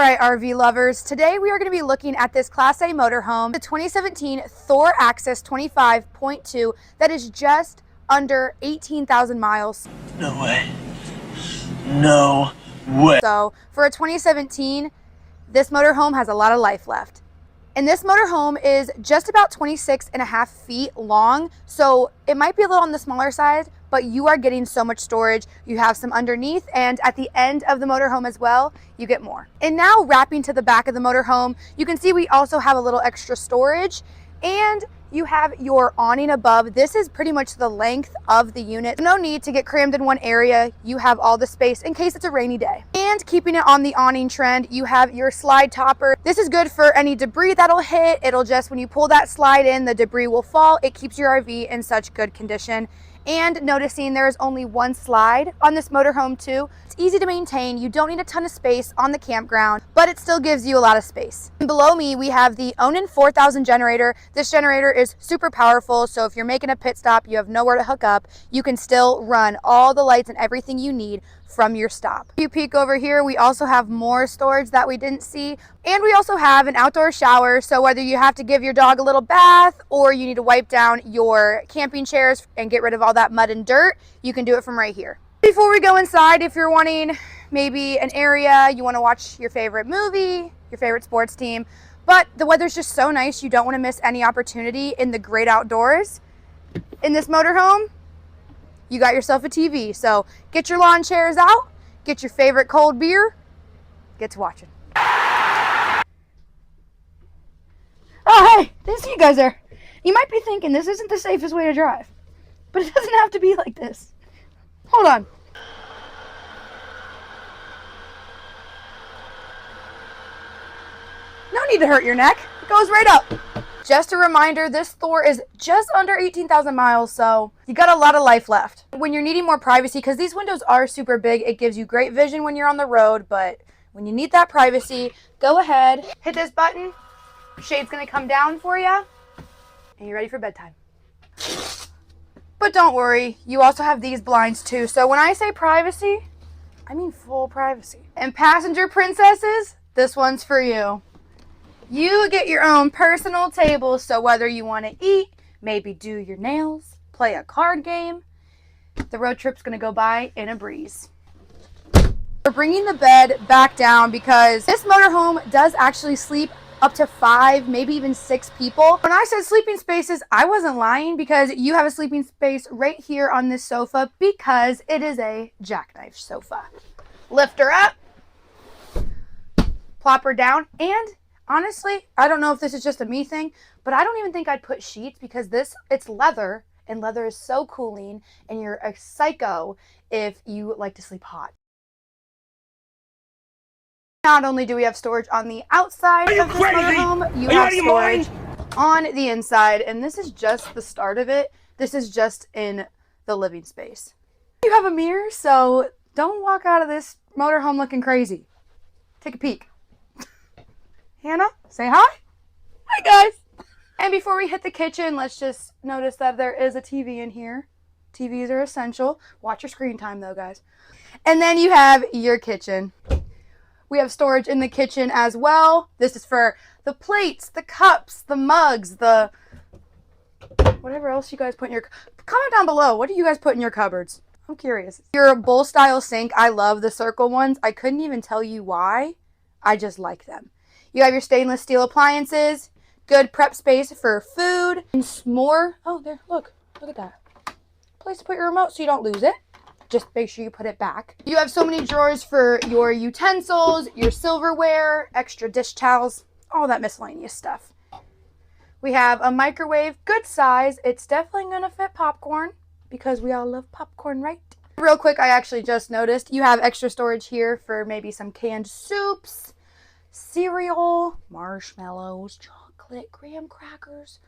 Alright, RV lovers, today we are going to be looking at this Class A motorhome, the 2017 THOR Access 25.2 that is just under 18,000 miles. No way. No way. So for a 2017, this motorhome has a lot of life left. And this motorhome is just about 26.5 feet long, so it might be a little on the smaller side, but you are getting so much storage. You have some underneath, and at the end of the motorhome as well, you get more. And now wrapping to the back of the motorhome, you can see we also have a little extra storage, and you have your awning above. This is pretty much the length of the unit. No need to get crammed in one area. You have all the space in case it's a rainy day. And keeping it on the awning trend, you have your slide topper. This is good for any debris that'll hit. It'll just, when you pull that slide in, the debris will fall. It keeps your RV in such good condition. And noticing there is only one slide on this motorhome too. It's easy to maintain. You don't need a ton of space on the campground, but it still gives you a lot of space. And below me, we have the Onan 4000 generator. This generator is super powerful, so if you're making a pit stop, you have nowhere to hook up, you can still run all the lights and everything you need from your stop. If you peek over here, we also have more storage that we didn't see. And we also have an outdoor shower, so whether you have to give your dog a little bath or you need to wipe down your camping chairs and get rid of all that mud and dirt, you can do it from right here. Before we go inside, if you're wanting maybe an area, you want to watch your favorite movie, your favorite sports team, but the weather's just so nice, you don't want to miss any opportunity in the great outdoors. In this motorhome, you got yourself a TV, so get your lawn chairs out, get your favorite cold beer, get to watching. Oh, hey, didn't see you guys there. You might be thinking this isn't the safest way to drive, but it doesn't have to be like this. Hold on. No need to hurt your neck. It goes right up. Just a reminder, this THOR is just under 18,000 miles, so you got a lot of life left. When you're needing more privacy, because these windows are super big, it gives you great vision when you're on the road, but when you need that privacy, go ahead, hit this button, shade's gonna come down for you, and you're ready for bedtime. But don't worry, you also have these blinds too, so when I say privacy, I mean full privacy. And passenger princesses, this one's for you. You get your own personal table, so whether you want to eat, maybe do your nails, play a card game, the road trip's going to go by in a breeze. We're bringing the bed back down because this motorhome does actually sleep up to 5, maybe even 6 people. When I said sleeping spaces, I wasn't lying, because you have a sleeping space right here on this sofa because it is a jackknife sofa. Lift her up, plop her down, and honestly, I don't know if this is just a me thing, but I don't even think I'd put sheets because it's leather, and leather is so cooling, and you're a psycho if you like to sleep hot. Not only do we have storage on the outside of this motorhome, you have storage on the inside, and this is just the start of it. This is just in the living space. You have a mirror, so don't walk out of this motorhome looking crazy. Take a peek. Hannah, say hi. Hi, guys. And before we hit the kitchen, let's just notice that there is a TV in here. TVs are essential. Watch your screen time, though, guys. And then you have your kitchen. We have storage in the kitchen as well. This is for the plates, the cups, the mugs, the whatever else you guys put in your... Comment down below. What do you guys put in your cupboards? I'm curious. Your bowl-style sink. I love the circle ones. I couldn't even tell you why. I just like them. You have your stainless steel appliances, good prep space for food, and s'more. Oh, there, look at that. Place to put your remote so you don't lose it. Just make sure you put it back. You have so many drawers for your utensils, your silverware, extra dish towels, all that miscellaneous stuff. We have a microwave, good size. It's definitely gonna fit popcorn because we all love popcorn, right? Real quick, I actually just noticed you have extra storage here for maybe some canned soups, cereal, marshmallows, chocolate, graham crackers.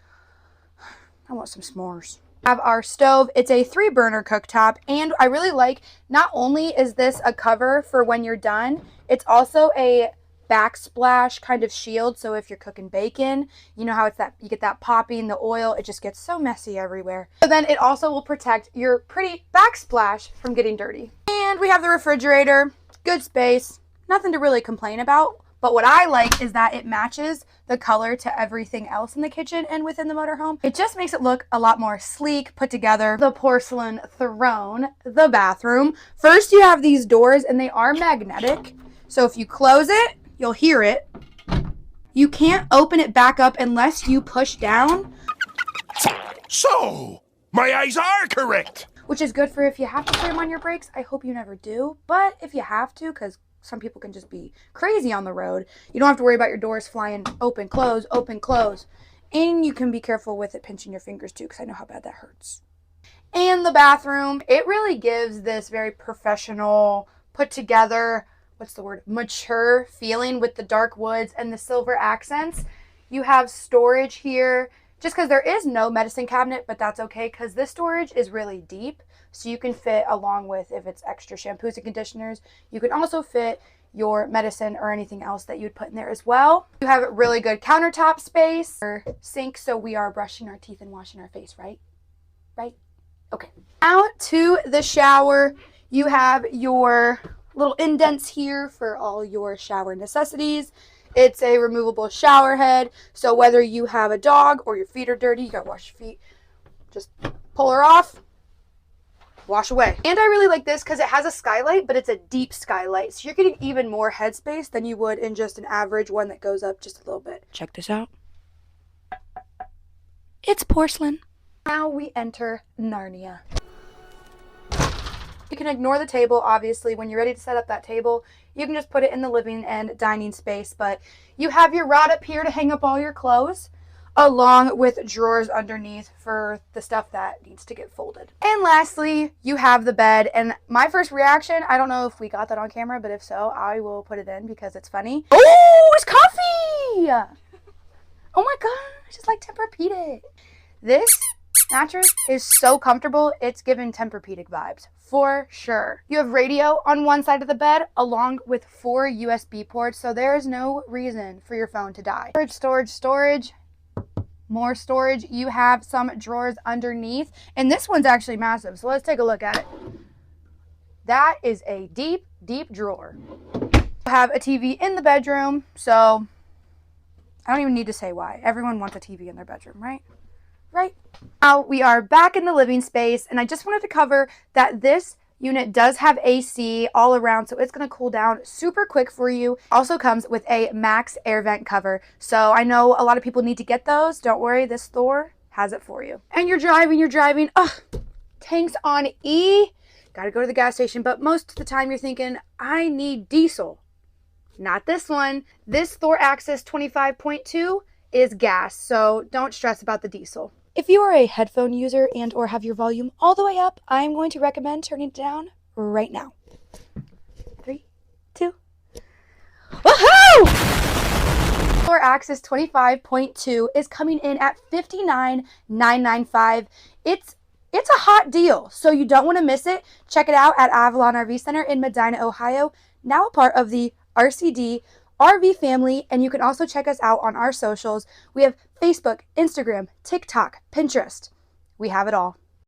I want some s'mores. We have our stove. It's a 3-burner cooktop, and I really like, not only is this a cover for when you're done, it's also a backsplash kind of shield, so if you're cooking bacon, you know how it's that you get that popping, the oil, it just gets so messy everywhere. So then it also will protect your pretty backsplash from getting dirty. And we have the refrigerator, good space, nothing to really complain about. But what I like is that it matches the color to everything else in the kitchen and within the motorhome. It just makes it look a lot more sleek, put together. The porcelain throne, the bathroom. First, you have these doors, and they are magnetic. So if you close it, you'll hear it. You can't open it back up unless you push down. So, my eyes are correct. Which is good for if you have to slam on your brakes. I hope you never do. But if you have to, because some people can just be crazy on the road, you don't have to worry about your doors flying open, close, open, close. And you can be careful with it pinching your fingers too, because I know how bad that hurts. And the bathroom, it really gives this very professional, put together, mature feeling with the dark woods and the silver accents. You have storage here, just because there is no medicine cabinet, but that's okay because this storage is really deep. So you can fit, along with if it's extra shampoos and conditioners, you can also fit your medicine or anything else that you'd put in there as well. You have really good countertop space or sink, so we are brushing our teeth and washing our face, right? Right? Okay. Out to the shower, you have your little indents here for all your shower necessities. It's a removable shower head, so whether you have a dog or your feet are dirty, you gotta wash your feet, just pull her off, wash away. And I really like this because it has a skylight, but it's a deep skylight, so you're getting even more headspace than you would in just an average one that goes up just a little bit. Check this out. It's porcelain. Now we enter Narnia. You can ignore the table, obviously. When you're ready to set up that table, you can just put it in the living and dining space. But you have your rod up here to hang up all your clothes, along with drawers underneath for the stuff that needs to get folded. And lastly, you have the bed. And my first reaction, I don't know if we got that on camera, but if so, I will put it in because it's funny. Oh, it's coffee! Oh my gosh, it's like Tempur-Pedic. This mattress is so comfortable, it's giving Tempur-Pedic vibes. For sure. You have radio on one side of the bed along with 4 USB ports, so there is no reason for your phone to die. Storage, more storage. You have some drawers underneath, and this one's actually massive, so let's take a look at it. That is a deep, deep drawer. You have a TV in the bedroom, so I don't even need to say why. Everyone wants a TV in their bedroom, right? Right. Now we are back in the living space, and I just wanted to cover that this unit does have AC all around, so it's going to cool down super quick for you. Also comes with a max air vent cover, so I know a lot of people need to get those. Don't worry, this THOR has it for you. And you're driving. Ugh, tanks on E. Gotta go to the gas station, but most of the time you're thinking, I need diesel. Not this one. This THOR Access 25.2 is gas, so don't stress about the diesel. If you are a headphone user and or have your volume all the way up, I'm going to recommend turning it down right now. 3, 2. Woohoo! THOR Access 25.2 is coming in at $59,995. It's a hot deal, so you don't want to miss it. Check it out at Avalon RV Center in Medina, Ohio, now a part of the RCD RV family, and you can also check us out on our socials. We have Facebook, Instagram, TikTok, Pinterest. We have it all.